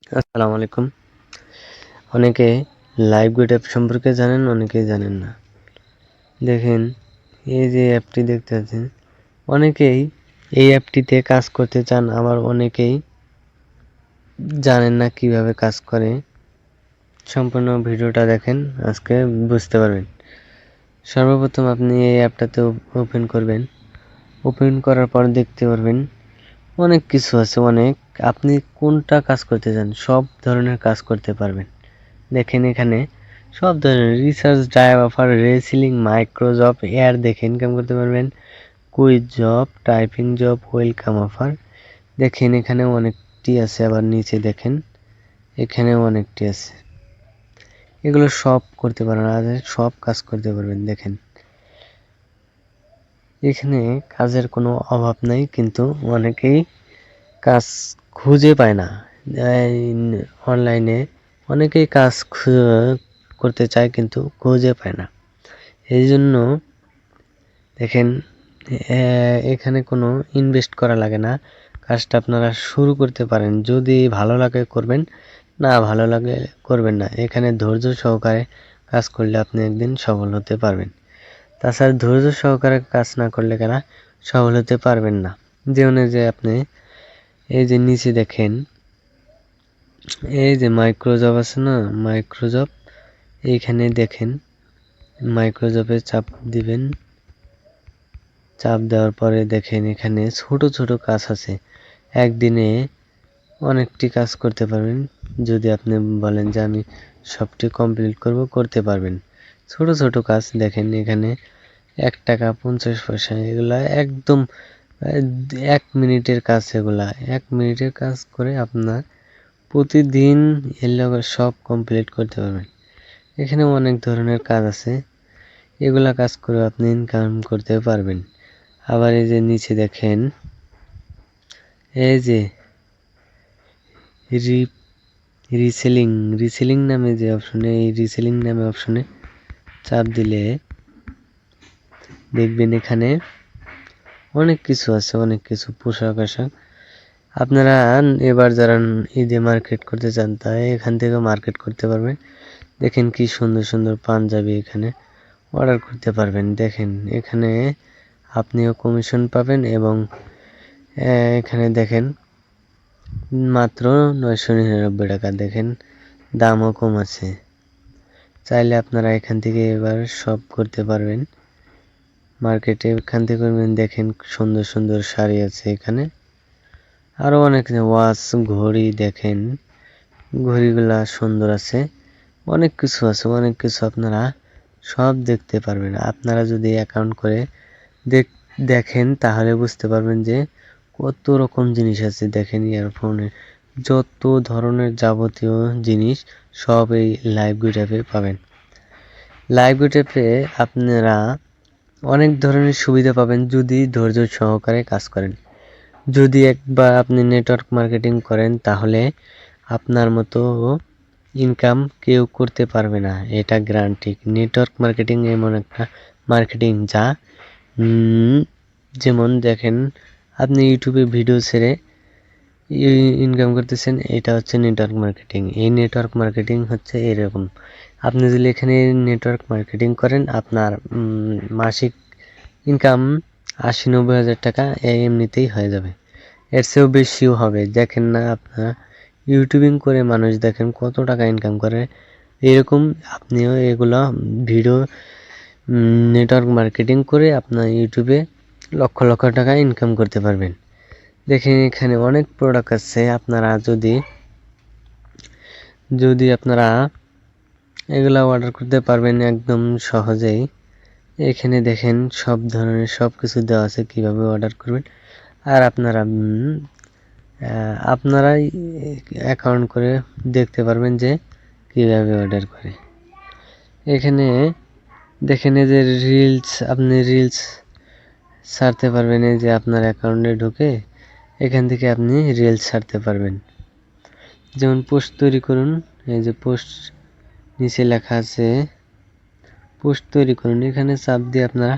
আসসালামু আলাইকুম। অনেকে লাইভ গুড অ্যাপ সম্পর্কে জানেন, অনেকেই জানেন না। দেখেন, এই যে অ্যাপটি দেখতে পাচ্ছেন, অনেকেই এই অ্যাপটিতে কাজ করতে চান, আবার অনেকেই জানেন না কিভাবে কাজ করে। সম্পূর্ণ ভিডিওটা দেখেন, আজকে বুঝতে পারবেন। সর্বপ্রথম আপনি এই অ্যাপটাতে ওপেন করবেন। ওপেন করার পর দেখতে পারবেন অনেক কিছু আছে, আপনি কোনটা কাজ করতে চান সব ধরনের কাজ করতে পারবেন। দেখেন এখানে সব ধরনের research, drive offer, reselling, micro job, এয়ার দেখে ইনকাম করতে পারবেন, quiz job, typing job, welcome offer. দেখেন এখানে অনেকটি আছে, আবার নিচে দেখেন এখানেও অনেকটি আছে। এগুলো সব করতে পারবেন, আর সব কাজ করতে পারবেন। দেখেন এখানে কাজের কোনো অভাব নাই, কিন্তু অনেকেই কাজ খুঁজে পায় না। অনলাইনে অনেকেই কাজ করতে চায় কিন্তু খুঁজে পায় না। এই জন্য দেখেন এখানে কোনো ইনভেস্ট করা লাগে না, কাজটা আপনারা শুরু করতে পারেন। যদি ভালো লাগে করবেন, না ভালো লাগে করবেন না। এখানে ধৈর্য সহকারে কাজ করলে আপনি একদিন সফল হতে পারবেন। তাছাড়া ধৈর্য সহকারে কাজ না করলে কেনা সফল হতে পারবেন না। যেমন যে আপনি এই যে নিচে দেখেন, এই যে মাইক্রোজব আছে না, মাইক্রোজব, এইখানে দেখেন মাইক্রোজবে চাপ দিবেন। চাপ দেওয়ার পরে দেখেন এখানে ছোট ছোট কাজ আছে, একদিনে অনেকটি কাজ করতে পারবেন। যদি আপনি বলেন যে আমি সবটি কমপ্লিট করব, করতে পারবেন। ছোট ছোট কাজ দেখেন এখানে 1 টাকা 50 পয়সা, এগুলা একদম 1 মিনিটের কাজ। এগুলা 1 মিনিটের কাজ করে আপনার প্রতিদিন এগুলো সব কমপ্লিট করতে পারবেন। এখানে অনেক ধরনের কাজ আছে, এগুলা কাজ করে আপনি ইনকাম করতে পারবেন। আবার এই যে নিচে দেখেন, এই যে রিসেলিং নামে যে অপশনে, এই রিসেলিং নামে অপশনে চাপ দিলে দেখবেন এখানে অনেক কিছু আছে, অনেক কিছু পোশাক আশাক। আপনারা এবার যারা ঈদে মার্কেট করতে চান, তাই এখান থেকে মার্কেট করতে পারবেন। দেখেন কি সুন্দর সুন্দর পাঞ্জাবি এখানে অর্ডার করতে পারবেন। দেখেন এখানে আপনিও কমিশন পাবেন, এবং এখানে দেখেন মাত্র 999 টাকা। দেখেন দামও কম আছে। চাইলে আপনারা এখান থেকে এবার সব করতে পারবেন। মার্কেটে এখান থেকে করবেন। দেখেন সুন্দর সুন্দর শাড়ি আছে এখানে, আরো অনেক ওয়াচ, ঘড়ি, দেখেন ঘড়িগুলা সুন্দর আছে, অনেক কিছু আছে, অনেক কিছু আপনারা সব দেখতে পারবেন। আপনারা যদি অ্যাকাউন্ট করে দেখেন তাহলে বুঝতে পারবেন যে কত রকম জিনিস আছে। দেখেন ইয়ারফোনে যত ধরনের যাবতীয় জিনিস সব এই লাইভ গুড অ্যাপে পাবেন। লাইভ গুড অ্যাপে আপনারা অনেক ধরনের সুবিধা পাবেন যদি ধৈর্য সহকারে কাজ করেন। যদি একবার আপনি নেটওয়ার্ক মার্কেটিং করেন, তাহলে আপনার মতো ইনকাম কেউ করতে পারবে না, এটা গ্যারান্টি। নেটওয়ার্ক মার্কেটিং এমন একটা মার্কেটিং যা যেমন দেখেন আপনি ইউটিউবে ভিডিও ছেড়ে ইনকাম করতেছেন, এটা হচ্ছে নেটওয়ার্ক মার্কেটিং। এই নেটওয়ার্ক মার্কেটিং হচ্ছে এরকম। আপনি যদি এখানে নেটওয়ার্ক মার্কেটিং করেন, আপনার মাসিক ইনকাম 80-90 হাজার টাকা এমনিতেই হয়ে যাবে, এর চেয়েও বেশিও হবে। দেখেন না আপনার ইউটিউবিং করে মানুষ দেখেন কত টাকা ইনকাম করে, এরকম আপনিও এগুলো ভিডিও নেটওয়ার্ক মার্কেটিং করে আপনার ইউটিউবে লক্ষ লক্ষ টাকা ইনকাম করতে পারবেন। দেখেন এখানে অনেক প্রোডাক্ট আছে, আপনারা যদি আপনারা এগুলা অর্ডার করতে পারবেন একদম সহজেই। এখানে দেখেন সব ধরনের সব কিছু দেওয়া আছে কিভাবে অর্ডার করবেন, আর আপনারাই অ্যাকাউন্ট করে দেখতে পারবেন যে কিভাবে অর্ডার করে। এখানে দেখেন এই যে আপনি রিলস ছাড়তে পারবেন। এই যে আপনার অ্যাকাউন্টে ঢুকে এখান থেকে আপনি রিলস ছাড়তে পারবেন। যেমন পোস্ট তৈরি করুন, এই যে পোস্ট নিচে লেখা আছে পোস্ট তৈরি করুন, এখানে চাপ দিয়ে আপনারা